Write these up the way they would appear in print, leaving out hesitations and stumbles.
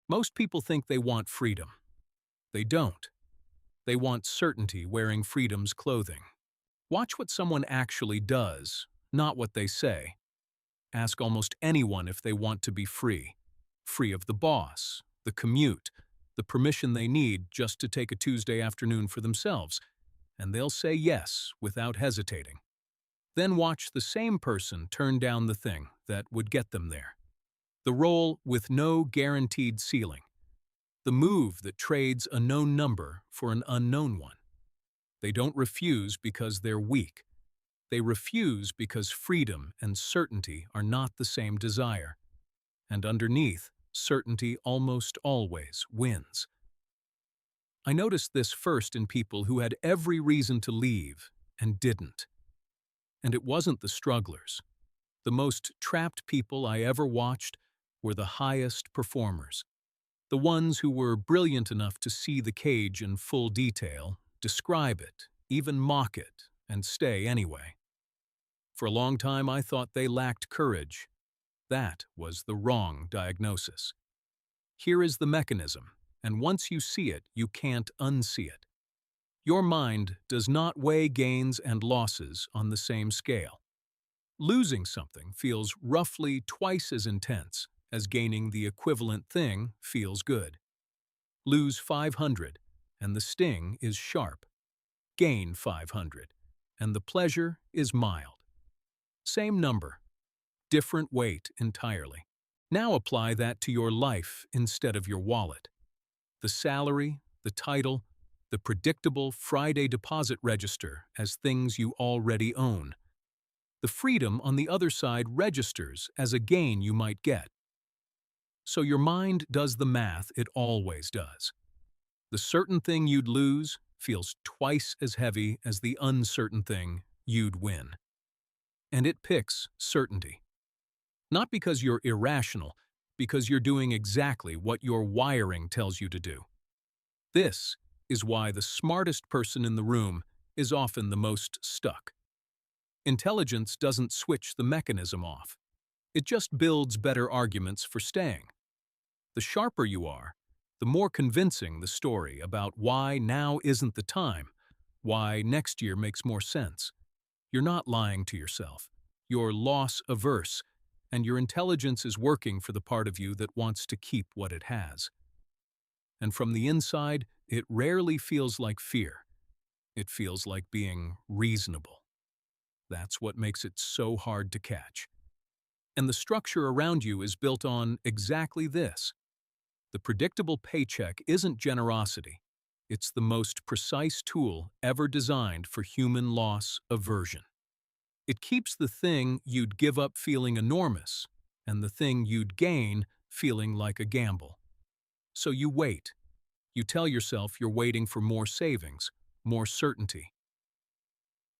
Most people think they want freedom. They don't. They want certainty wearing freedom's clothing. Watch what someone actually does, not what they say. Ask almost anyone if they want to be free. Free of the boss, the commute, the permission they need just to take a Tuesday afternoon for themselves, and they'll say yes without hesitating. Then watch the same person turn down the thing that would get them there. The role with no guaranteed ceiling. The move that trades a known number for an unknown one. They don't refuse because they're weak. They refuse because freedom and certainty are not the same desire. And underneath, certainty almost always wins. I noticed this first in people who had every reason to leave and didn't. And it wasn't the strugglers. The most trapped people I ever watched were the highest performers. The ones who were brilliant enough to see the cage in full detail, describe it, even mock it, and stay anyway. For a long time I thought they lacked courage. That was the wrong diagnosis. Here is the mechanism, and once you see it, you can't unsee it. Your mind does not weigh gains and losses on the same scale. Losing something feels roughly twice as intense as gaining the equivalent thing feels good. Lose 500, and the sting is sharp. Gain 500, and the pleasure is mild. Same number, different weight entirely. Now apply that to your life instead of your wallet. The salary, the title, the predictable Friday deposit register as things you already own. The freedom on the other side registers as a gain you might get. So your mind does the math it always does. The certain thing you'd lose feels twice as heavy as the uncertain thing you'd win. And it picks certainty. Not because you're irrational, because you're doing exactly what your wiring tells you to do. This is why the smartest person in the room is often the most stuck. Intelligence doesn't switch the mechanism off. It just builds better arguments for staying. The sharper you are, the more convincing the story about why now isn't the time, why next year makes more sense. You're not lying to yourself. You're loss-averse, and your intelligence is working for the part of you that wants to keep what it has. And from the inside, it rarely feels like fear. It feels like being reasonable. That's what makes it so hard to catch. And the structure around you is built on exactly this. The predictable paycheck isn't generosity. It's the most precise tool ever designed for human loss aversion. It keeps the thing you'd give up feeling enormous, and the thing you'd gain feeling like a gamble. So you wait. You tell yourself you're waiting for more savings, more certainty.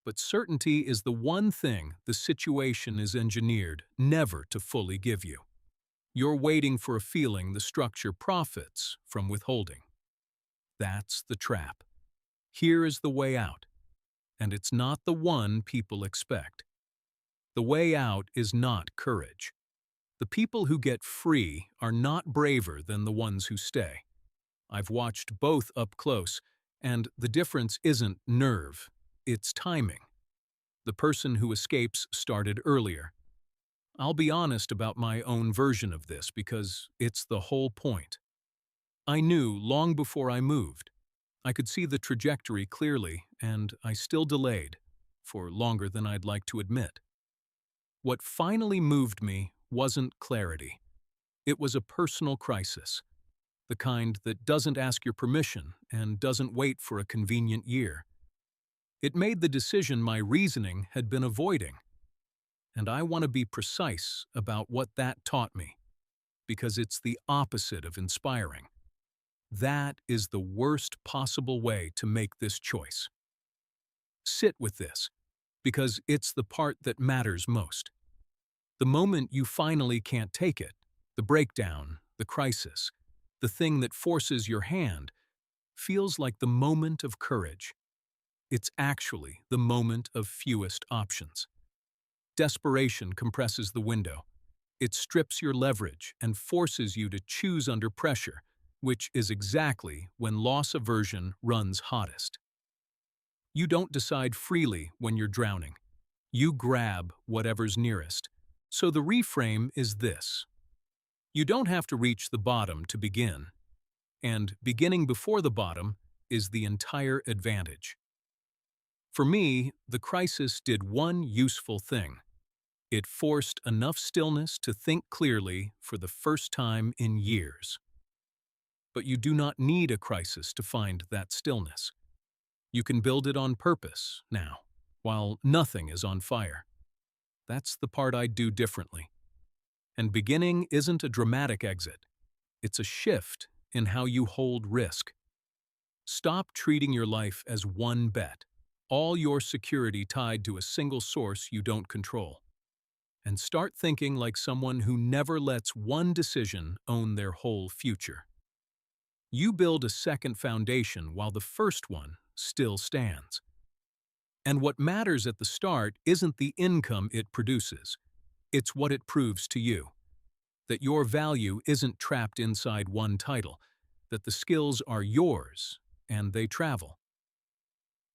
But certainty is the one thing the situation is engineered never to fully give you. You're waiting for a feeling the structure profits from withholding. That's the trap. Here is the way out. And it's not the one people expect. The way out is not courage. The people who get free are not braver than the ones who stay. I've watched both up close, and the difference isn't nerve, it's timing. The person who escapes started earlier. I'll be honest about my own version of this because it's the whole point. I knew long before I moved. I could see the trajectory clearly, and I still delayed, for longer than I'd like to admit. What finally moved me wasn't clarity. It was a personal crisis, the kind that doesn't ask your permission and doesn't wait for a convenient year. It made the decision my reasoning had been avoiding. And I want to be precise about what that taught me, because it's the opposite of inspiring. That is the worst possible way to make this choice. Sit with this, because it's the part that matters most. The moment you finally can't take it, the breakdown, the crisis, the thing that forces your hand, feels like the moment of courage. It's actually the moment of fewest options. Desperation compresses the window. It strips your leverage and forces you to choose under pressure, which is exactly when loss aversion runs hottest. You don't decide freely when you're drowning. You grab whatever's nearest. So the reframe is this. You don't have to reach the bottom to begin. And beginning before the bottom is the entire advantage. For me, the crisis did one useful thing. It forced enough stillness to think clearly for the first time in years. But you do not need a crisis to find that stillness. You can build it on purpose now, while nothing is on fire. That's the part I'd do differently. And beginning isn't a dramatic exit. It's a shift in how you hold risk. Stop treating your life as one bet, all your security tied to a single source you don't control. And start thinking like someone who never lets one decision own their whole future. You build a second foundation while the first one still stands. And what matters at the start isn't the income it produces. It's what it proves to you. That your value isn't trapped inside one title, that the skills are yours and they travel.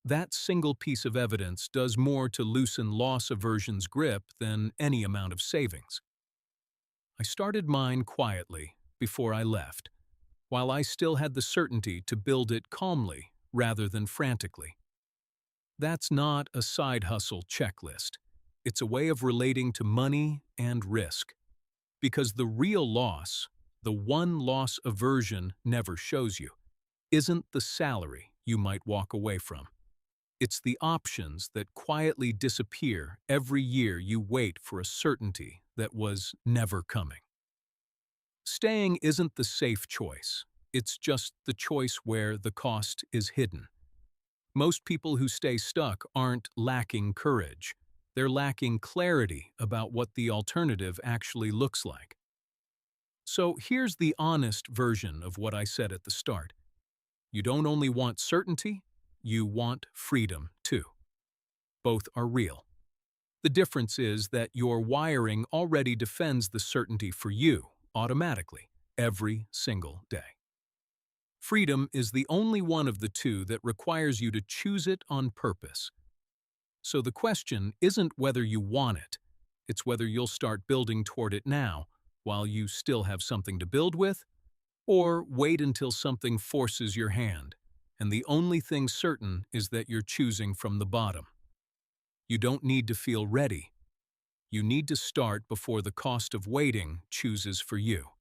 That single piece of evidence does more to loosen loss aversion's grip than any amount of savings. I started mine quietly before I left, while I still had the certainty to build it calmly rather than frantically. That's not a side hustle checklist. It's a way of relating to money and risk. Because the real loss, the one loss aversion never shows you, isn't the salary you might walk away from. It's the options that quietly disappear every year you wait for a certainty that was never coming. Staying isn't the safe choice. It's just the choice where the cost is hidden. Most people who stay stuck aren't lacking courage. They're lacking clarity about what the alternative actually looks like. So here's the honest version of what I said at the start. You don't only want certainty, you want freedom too. Both are real. The difference is that your wiring already defends the certainty for you automatically, every single day. Freedom is the only one of the two that requires you to choose it on purpose. So the question isn't whether you want it, it's whether you'll start building toward it now, while you still have something to build with, or wait until something forces your hand, and the only thing certain is that you're choosing from the bottom. You don't need to feel ready. You need to start before the cost of waiting chooses for you.